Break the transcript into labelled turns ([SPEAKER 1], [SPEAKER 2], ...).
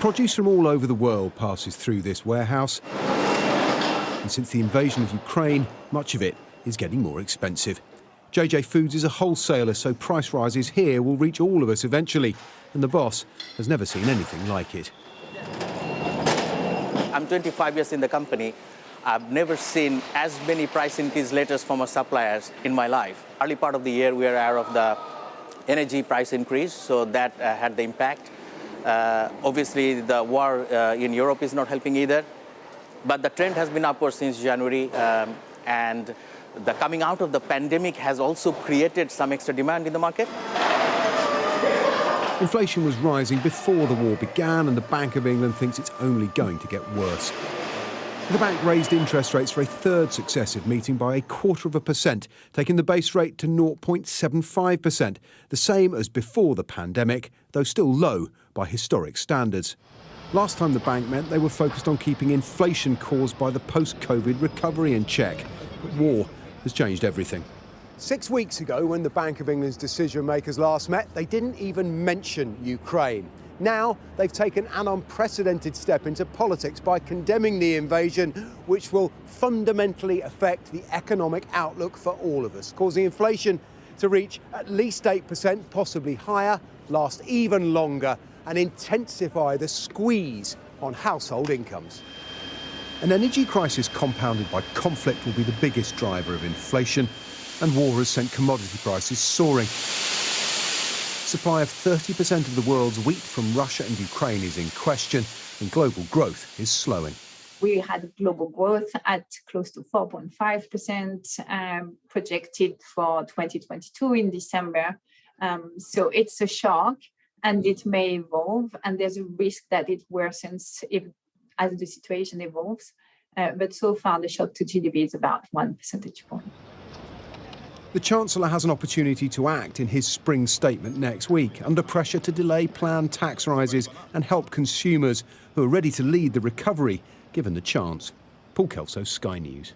[SPEAKER 1] Produce from all over the world passes through this warehouse. And since the invasion of Ukraine, much of it is getting more expensive. JJ Foods is a wholesaler, so price rises here will reach all of us eventually. And the boss has never seen anything like it.
[SPEAKER 2] I'm 25 years in the company. I've never seen as many price increase letters from our suppliers in my life. Early part of the year, we were aware of the energy price increase, so that had the impact. Obviously, the war in Europe is not helping either. But the trend has been upward since January, and the coming out of the pandemic has also created some extra demand in the market.
[SPEAKER 1] Inflation was rising before the war began, and the Bank of England thinks it's only going to get worse. The bank raised interest rates for a third successive meeting by 0.25%, taking the base rate to 0.75%, the same as before the pandemic, though still low by historic standards. Last time the bank met, they were focused on keeping inflation caused by the post-COVID recovery in check. But war has changed everything. 6 weeks ago, when the Bank of England's decision-makers last met, they didn't even mention Ukraine. Now, they've taken an unprecedented step into politics by condemning the invasion, which will fundamentally affect the economic outlook for all of us, causing inflation to reach at least 8%, possibly higher, last even longer, and intensify the squeeze on household incomes. An energy crisis compounded by conflict will be the biggest driver of inflation, and war has sent commodity prices soaring. Supply of 30% of the world's wheat from Russia and Ukraine is in question, and global growth is slowing.
[SPEAKER 3] We had global growth at close to 4.5% projected for 2022 in December. So it's a shock, and it may evolve, and there's a risk that it worsens as the situation evolves. But so far, the shock to GDP is about 1 percentage point.
[SPEAKER 1] The Chancellor has an opportunity to act in his spring statement next week, under pressure to delay planned tax rises and help consumers who are ready to lead the recovery, given the chance. Paul Kelso, Sky News.